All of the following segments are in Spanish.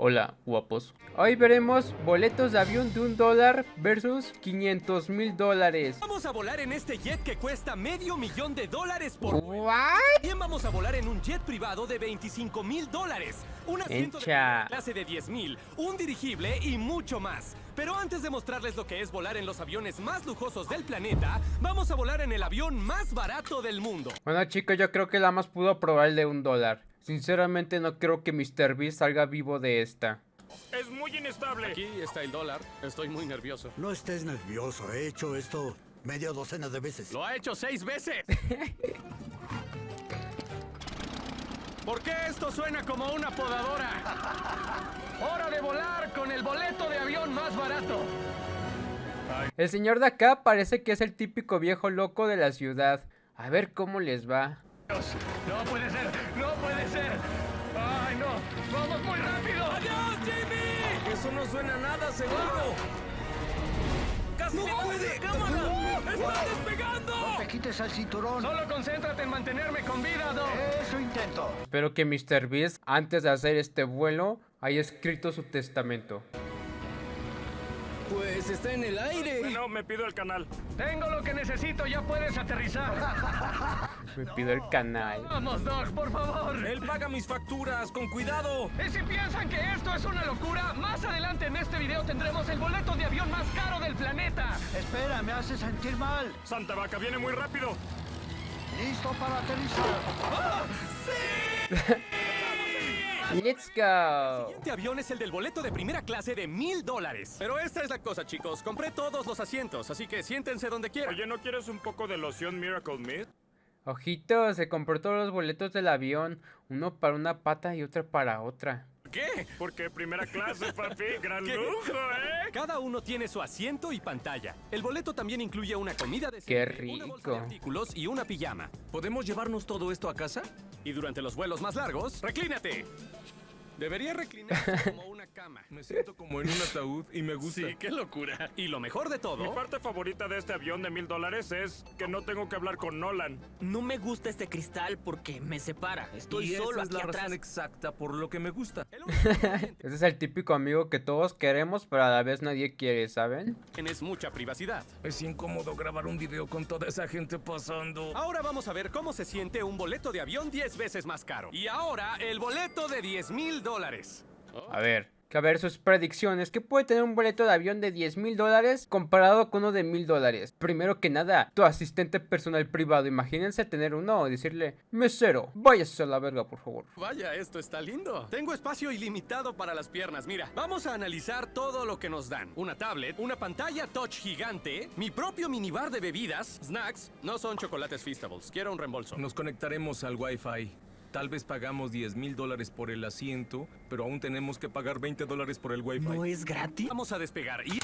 Hola, guapos. Hoy veremos boletos de avión de $1 versus $500,000. Vamos a volar en este jet que cuesta $500,000 por vuelo. ¿What? También vamos a volar en un jet privado de $25,000. Un asiento de primera clase de 10,000, un dirigible y mucho más. Pero antes de mostrarles lo que es volar en los aviones más lujosos del planeta, vamos a volar en el avión más barato del mundo. Bueno, chicos, yo creo que la más pudo probar el de $1. Sinceramente no creo que MrBeast salga vivo de esta. Es muy inestable. Aquí está el dólar. Estoy muy nervioso. No estés nervioso, he hecho esto media docena de veces. ¡Lo ha hecho 6 veces! ¿Por qué esto suena como una podadora? ¡Hora de volar con el boleto de avión más barato! El señor de acá parece que es el típico viejo loco de la ciudad. A ver cómo les va. ¡No puede ser! ¡No puede ser! ¡Ay, no! ¡Vamos muy rápido! ¡Adiós, Jimmy! Eso no suena nada seguro. ¡Casi ¡No puede! ¡Cámara! ¡Está despegando! No te quites el cinturón. Solo concéntrate en mantenerme con vida, Doc. Eso intento. Espero que MrBeast, antes de hacer este vuelo, haya escrito su testamento. Pues está en el aire. Bueno, me pido el canal. Tengo lo que necesito, ya puedes aterrizar. Me pido el canal. Vamos, Doc, por favor. Él paga mis facturas, con cuidado. Y si piensan que esto es una locura, más adelante en este video tendremos el boleto de avión más caro del planeta. Espera, me hace sentir mal. Santa Vaca viene muy rápido. Listo para aterrizar. ¡Let's go! Este avión es el del boleto de primera clase de $1,000. Pero esta es la cosa, chicos. Compré todos los asientos, así que siéntense donde quieran. Oye, ¿no quieres un poco de loción Miracle Mist? Ojito, se compró todos los boletos del avión. Uno para una pata y otro para otra. ¿Qué? Porque primera clase, papi. Gran ¿Qué? lujo, ¿eh? Cada uno tiene su asiento y pantalla. El boleto también incluye una comida de ¡Qué una bolsa rico! de artículos y una pijama. ¿Podemos llevarnos todo esto a casa? Y durante los vuelos más largos, ¡reclínate! Debería reclinarse como una cama. Me siento como en un ataúd y me gusta. Sí, qué locura. Y lo mejor de Mi todo, parte favorita de este avión de $1,000 es que no tengo que hablar con Nolan. No me gusta este cristal porque me separa. Estoy solo aquí atrás. exacta por lo que me gusta. el único inconveniente Ese es el típico amigo que todos queremos, pero a la vez nadie quiere, ¿saben? es mucha privacidad. Es incómodo grabar un video con toda esa gente pasando. Ahora vamos a ver cómo se siente un boleto de avión 10 veces más caro. Y ahora, el boleto de $10,000. A ver sus predicciones. ¿Qué puede tener un boleto de avión de $10,000 comparado con uno de $1,000? Primero que nada, tu asistente personal privado. Imagínense tener uno y decirle: mesero, váyase a la verga, por favor. Vaya, esto está lindo. Tengo espacio ilimitado para las piernas. Mira, vamos a analizar todo lo que nos dan. Una tablet, una pantalla touch gigante, mi propio minibar de bebidas, snacks. No son chocolates Feastables. Quiero un reembolso. Nos conectaremos al Wi-Fi. Tal vez pagamos $10,000 por el asiento, pero aún tenemos que pagar $20 por el Wi-Fi. ¿No es gratis? Vamos a despegar y...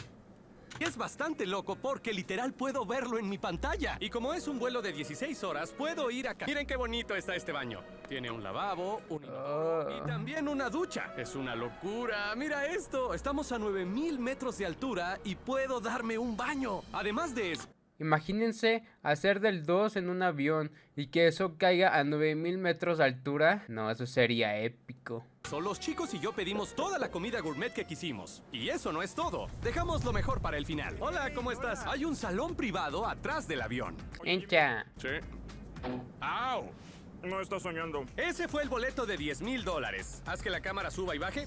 Es bastante loco porque literal puedo verlo en mi pantalla. Y como es un vuelo de 16 horas, puedo ir acá. Miren qué bonito está este baño. Tiene un lavabo, un inodoro y también una ducha. Es una locura. Mira esto. Estamos a 9,000 metros de altura y puedo darme un baño. Además de eso, Imagínense hacer del 2 en un avión y que eso caiga a 9,000 metros de altura. No, eso sería épico. los chicos y yo pedimos toda la comida gourmet que quisimos. Y eso no es todo. Dejamos lo mejor para el final. Hola, ¿cómo estás? Hay un salón privado atrás del avión. Encha. Sí. ¡Au! No estás soñando. Ese fue el boleto de $10,000. Haz que la cámara suba y baje.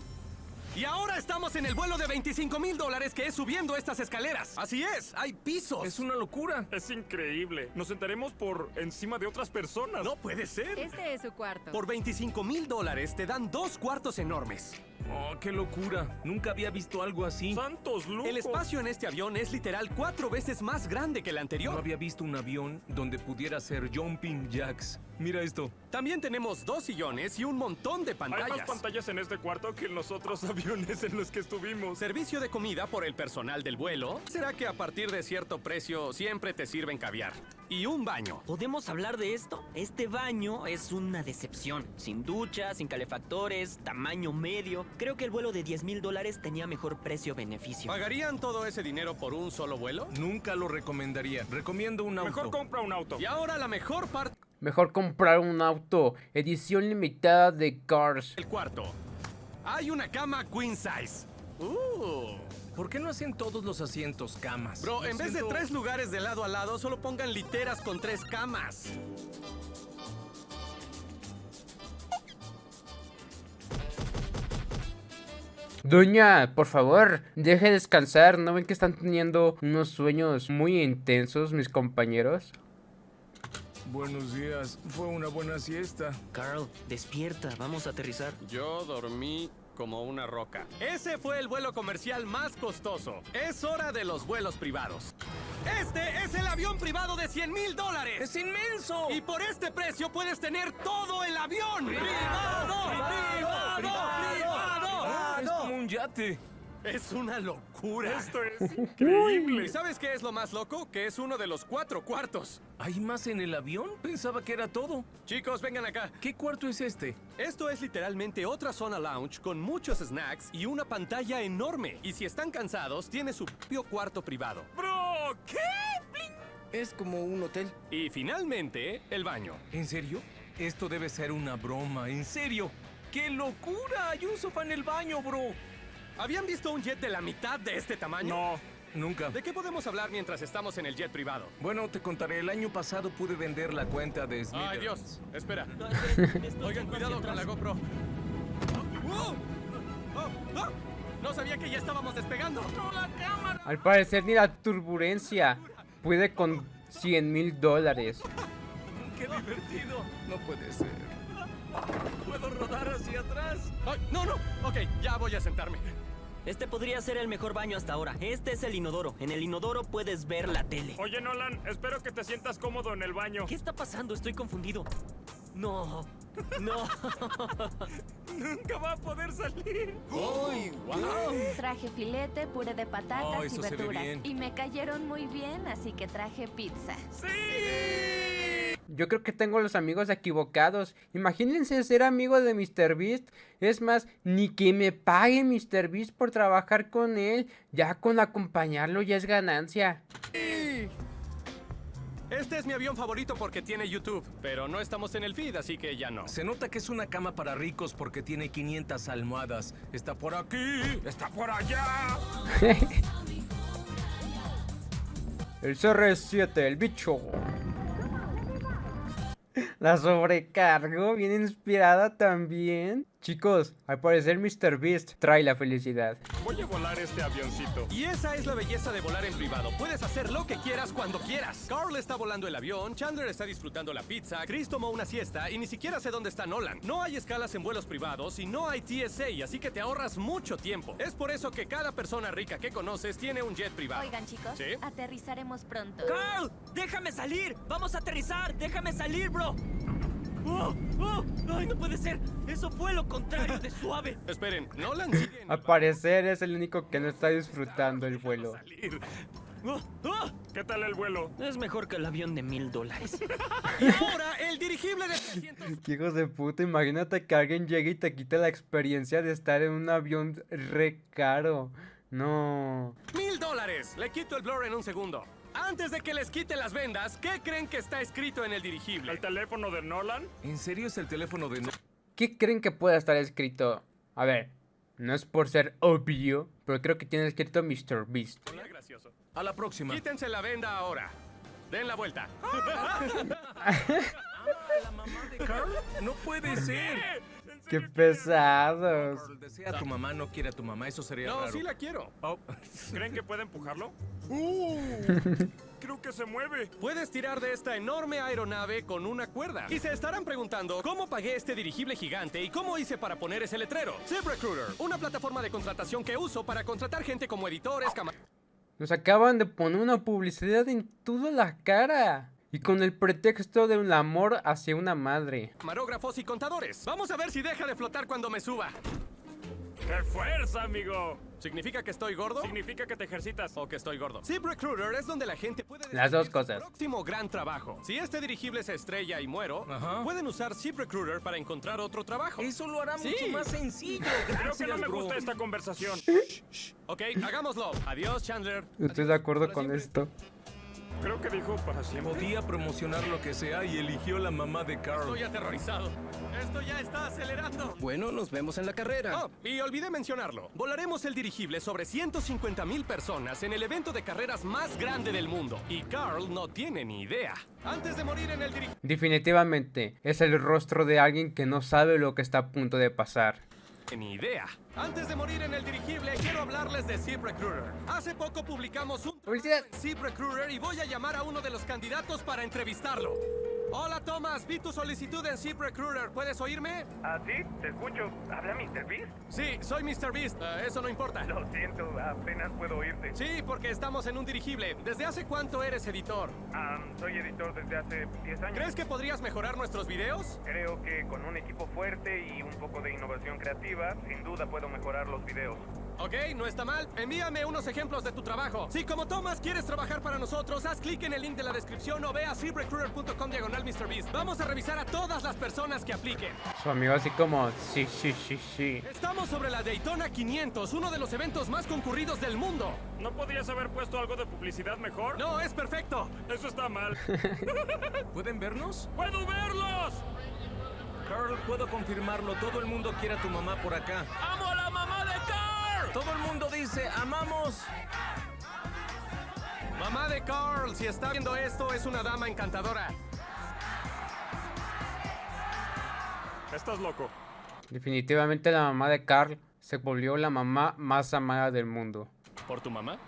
Y ahora estamos en el vuelo de $25,000 que es subiendo estas escaleras. Así es, hay pisos. Es una locura. Es increíble. Nos sentaremos por encima de otras personas. No puede ser. Este es su cuarto. Por $25,000 te dan 2 cuartos enormes. ¡Oh, qué locura! Nunca había visto algo así. ¡Santos lujos! El espacio en este avión es literal 4 veces más grande que el No anterior. había visto un avión donde pudiera hacer jumping jacks. Mira esto. También tenemos 2 sillones y un montón de Hay pantallas. más pantallas en este cuarto que en los otros aviones en los que estuvimos. Servicio de comida por el personal del vuelo. ¿Será que a partir de cierto precio siempre te sirven caviar? Y un baño. ¿Podemos hablar de esto? Este baño es una decepción. Sin ducha, sin calefactores, tamaño medio. Creo que el vuelo de $10,000 tenía mejor precio-beneficio. ¿Pagarían todo ese dinero por un solo vuelo? Nunca lo recomendaría. Recomiendo un auto. Mejor compra un auto. Y ahora la mejor parte Mejor comprar un auto. Edición limitada de Cars. del cuarto. Hay una cama queen size. ¿Por qué no hacen todos los asientos camas? Bro, en Lo vez de siento- 3 lugares de lado a lado, solo pongan literas con 3 camas. Doña, por favor, deje descansar. ¿No ven que están teniendo unos sueños muy intensos mis compañeros? Buenos días. Fue una buena siesta. Carl, despierta, vamos a aterrizar. Yo dormí como una roca. Ese fue el vuelo comercial más costoso. Es hora de los vuelos privados. Este es el avión privado de $100,000. ¡Es inmenso! Y por este precio puedes tener todo el avión. ¡Privado! Es como un yate. Es una locura. Esto es increíble. ¿Y sabes qué es lo más loco? Que es uno de los 4 cuartos. ¿Hay más en el avión? Pensaba que era todo. Chicos, vengan acá. ¿Qué cuarto es este? Esto es literalmente otra zona lounge con muchos snacks y una pantalla enorme. Y si están cansados, tiene su propio cuarto privado. Bro, ¿qué? Es como un hotel. Y finalmente, el baño. ¿En serio? Esto debe ser una broma. ¿En serio? ¡Qué locura! Hay un sofá en el baño, bro. ¿Habían visto un jet de la mitad de este tamaño? No. Nunca. ¿De qué podemos hablar mientras estamos en el jet privado? Bueno, te contaré. El año pasado pude vender la cuenta de Smith. Ay, Dios. Espera. No, esperen, estoy Oigan, yendo cuidado hacia con la atrás. GoPro. ¡Oh! ¡Oh! ¡Oh! No sabía que ya estábamos despegando. Al parecer ni la turbulencia puede con $100,000. ¡Qué divertido! No puede ser. ¿Puedo rodar hacia atrás? Ay, no, no. Ok, ya voy a sentarme. Este podría ser el mejor baño hasta ahora. Este es el inodoro. En el inodoro puedes ver la tele. Oye, Nolan, espero que te sientas cómodo en el baño. ¿Qué está pasando? Estoy confundido. No, no. Nunca va a poder salir. Traje filete, puré de patatas Oh, y eso se ve verduras. bien. Y me cayeron muy bien, así que traje pizza. Yo creo que tengo los amigos equivocados. Imagínense ser amigo de MrBeast. Es más, ni que me pague MrBeast por trabajar con él. Ya con acompañarlo ya es ganancia. Este es mi avión favorito porque tiene YouTube, pero no estamos en el feed, así que ya no. Se nota que es una cama para ricos porque tiene 500 almohadas. Está por aquí, está por allá. El CR7, el bicho. La sobrecargo, bien inspirada también. Chicos, al parecer MrBeast trae la felicidad. Voy a volar este avioncito. Y esa es la belleza de volar en privado. Puedes hacer lo que quieras cuando quieras. Carl está volando el avión, Chandler está disfrutando la pizza, Chris tomó una siesta y ni siquiera sé dónde está Nolan. No hay escalas en vuelos privados y no hay TSA, así que te ahorras mucho tiempo. Es por eso que cada persona rica que conoces tiene un jet privado. Oigan, chicos, ¿Sí? aterrizaremos pronto. ¡Carl! ¡Déjame salir! ¡Vamos a aterrizar! ¡Déjame salir, bro! ¡Oh! ¡Oh! ¡Ay, no puede ser! ¡Eso fue lo contrario de suave! Esperen, Nolan sigue en el Al parecer es el único que no está disfrutando el vuelo. Salir. ¡Oh! ¡Oh! ¿Qué tal el vuelo? Es mejor que el avión de $1,000. Y ahora, el dirigible de 300. Hijos de puta, imagínate que alguien llegue y te quite la experiencia de estar en un avión re caro. No. $1,000. Le quito el blur en un segundo. Antes de que les quite las vendas, ¿qué creen que está escrito en el dirigible? ¿El teléfono de Nolan? ¿En serio es el teléfono de ¿Qué creen que pueda estar escrito? A ver, no es por ser obvio, pero creo que tiene escrito MrBeast. Qué gracioso. A la próxima. Quítense la venda ahora. Den la vuelta. ¿La mamá de Carl? No puede ser. ¡Qué pesados! Carl, desea a tu mamá, no quiere a tu mamá. Eso sería No, raro. sí la quiero. Oh, ¿Creen que puede empujarlo? Creo que se mueve. Puedes tirar de esta enorme aeronave con una cuerda. Y se estarán preguntando, ¿cómo pagué este dirigible gigante y cómo hice para poner ese letrero? ZipRecruiter, una plataforma de contratación que uso para contratar gente como editores, Nos acaban de poner una publicidad en toda la cara. Y con el pretexto de un amor hacia una madre. camarógrafos y contadores. Vamos a ver si deja de flotar cuando me suba. ¡Qué fuerza, amigo! ¿Significa que estoy gordo? Significa que te ejercitas. O que estoy gordo. ZipRecruiter es donde la gente puede Las dos decidir su cosas. próximo gran trabajo. Si este dirigible se estrella y muero, Ajá. pueden usar ZipRecruiter para encontrar otro trabajo. eso lo hará Sí. mucho más sencillo. Creo Gracias, que no me bro. gusta esta conversación. Ok, hagámoslo. Adiós, Chandler. Estoy de acuerdo con esto. Creo que dijo para siempre. Podía promocionar lo que sea y eligió la mamá de Carl. Estoy aterrorizado. Esto ya está acelerando. Bueno, nos vemos en la carrera. Oh, y olvidé mencionarlo. Volaremos el dirigible sobre 150,000 personas en el evento de carreras más grande del mundo. Y Carl no tiene ni idea. Antes de morir en el dirigible... Definitivamente es el rostro de alguien que no sabe lo que está a punto de pasar. Ni idea. Antes de morir en el dirigible, quiero hablarles de ZipRecruiter. Hace poco publicamos un Publicidad. trabajo en ZipRecruiter y voy a llamar a uno de los candidatos para entrevistarlo. Hola, Thomas. Vi tu solicitud en ZipRecruiter. ¿Puedes oírme? ¿Ah, sí? Te escucho. ¿Habla Mr. Beast? Sí, soy Mr. Beast. Eso no importa. Lo siento, apenas puedo oírte. Sí, porque estamos en un dirigible. ¿Desde hace cuánto eres editor? Soy editor desde hace 10 años. ¿Crees que podrías mejorar nuestros videos? Creo que con un equipo fuerte y un poco de innovación creativa, sin duda puedo mejorar los videos. Ok, no está mal. Envíame unos ejemplos de tu trabajo. Si como Thomas quieres trabajar para nosotros, haz clic en el link de la descripción o ve a ZipRecruiter.com/MrBeast. Vamos a revisar a todas las personas que apliquen. Su amigo así como, sí. Estamos sobre la Daytona 500, uno de los eventos más concurridos del mundo. ¿No podrías haber puesto algo de publicidad mejor? No, es perfecto. Eso está mal. ¿Pueden vernos? ¡Puedo verlos! Carl, puedo confirmarlo. Todo el mundo quiere a tu mamá por acá. ¡Amo a la mamá de Carl! Todo el mundo dice, amamos. Mamá de Carl, si está viendo esto, es una dama encantadora. Estás loco. Definitivamente la mamá de Carl se volvió la mamá más amada del mundo. ¿Por tu mamá?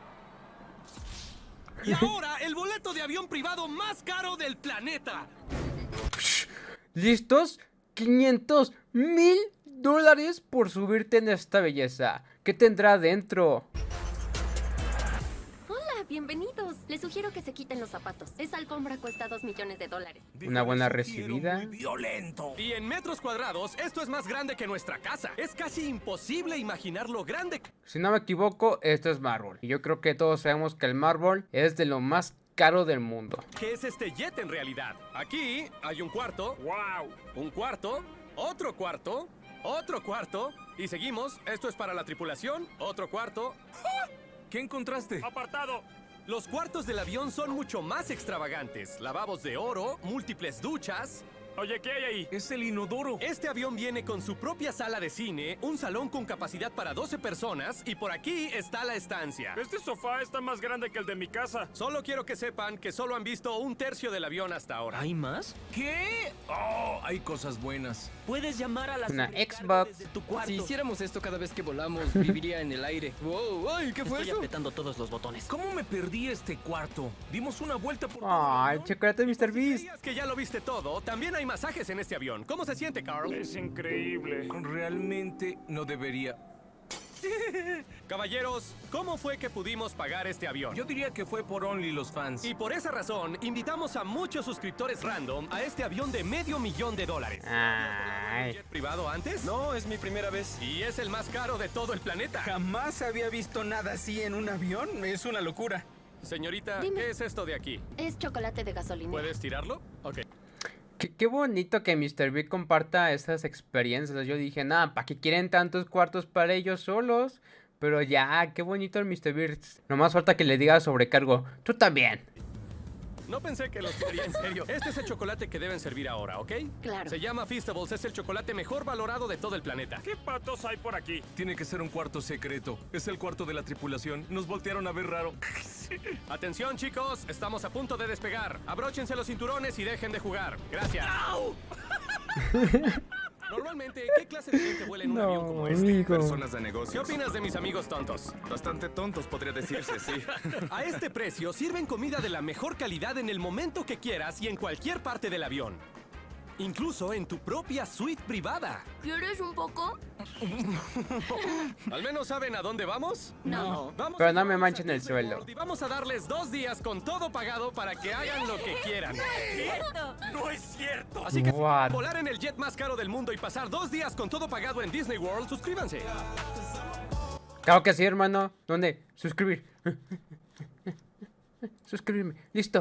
Y ahora, el boleto de avión privado más caro del planeta. ¿Listos? $500,000 por subirte en esta belleza. ¿Qué tendrá dentro? Hola, bienvenidos. Les sugiero que se quiten los zapatos. Esa alfombra cuesta $2 millones. Una buena recibida. Y en metros cuadrados, esto es más grande que nuestra casa. Es casi imposible imaginar lo grande. Si no me equivoco, esto es mármol. Y yo creo que todos sabemos que el mármol es de lo más caro del mundo. ¿Qué es este jet en realidad? Aquí hay un cuarto, ¡Wow! un cuarto, otro cuarto, otro cuarto. Y seguimos. Esto es para la tripulación, otro cuarto. ¿Qué encontraste? ¡Apartado! Los cuartos del avión son mucho más extravagantes. Lavabos de oro, múltiples duchas. Oye, ¿qué hay ahí? Es el inodoro. Este avión viene con su propia sala de cine, un salón con capacidad para 12 personas y por aquí está la estancia. Este sofá está más grande que el de mi casa. Solo quiero que sepan que solo han visto un tercio del avión hasta ahora. ¿Hay más? ¿Qué? Oh, hay cosas buenas. Puedes llamar a la Una sobrecarga Xbox. desde tu cuarto. Si hiciéramos esto cada vez que volamos, viviría en el aire. ¡Wow! ¡Ay! ¿Qué fue Estoy eso? apretando todos los botones. ¿Cómo me perdí este cuarto? Dimos una vuelta por... ¡Ay, el chocolate de Mr. Beast! ¿Sabías que ya lo viste todo? También hay masajes en este avión. ¿Cómo se siente, Carl? Es increíble. Realmente no debería. Caballeros, ¿cómo fue que pudimos pagar este avión? Yo diría que fue por Only los fans. Y por esa razón, invitamos a muchos suscriptores random a este avión de $500,000. Ay. ¿Jet privado antes? No, es mi primera vez. Y es el más caro de todo el planeta. Jamás había visto nada así en un avión. Es una locura. Señorita, Dime. ¿qué es esto de aquí? Es chocolate de gasolina. ¿Puedes tirarlo? Ok. Qué bonito que Mr. Beast comparta estas experiencias. Yo dije, nada, ¿para qué quieren tantos cuartos para ellos solos? Pero ya, qué bonito el Mr. Beast. Nomás falta que le diga sobrecargo. Tú también. No pensé que los quería en serio. Este es el chocolate que deben servir ahora, ¿ok? Claro. Se llama Feastables, es el chocolate mejor valorado de todo el planeta. ¿Qué patos hay por aquí? Tiene que ser un cuarto secreto. Es el cuarto de la tripulación. Nos voltearon a ver raro. Atención, chicos, estamos a punto de despegar. Abróchense los cinturones y dejen de jugar. Gracias. Normalmente, ¿qué clase de gente vuela en un avión como este? amigo. Personas de ¿Qué negocios. opinas de mis amigos tontos? Bastante tontos, podría decirse, sí. A este precio sirven comida de la mejor calidad en el momento que quieras y en cualquier parte del avión. Incluso en tu propia suite privada. ¿Quieres un poco? ¿Al menos saben a dónde vamos? No. Vamos Pero a no me llevarlos manchen a el Disney sueldo. World Y vamos a darles 2 días con todo pagado para que hagan lo que quieran. ¡No es cierto! Así que si What? quieren volar en el jet más caro del mundo y pasar 2 días con todo pagado en Disney World, suscríbanse. Claro que sí, hermano. ¿Dónde? Suscribir. Suscribirme. Listo.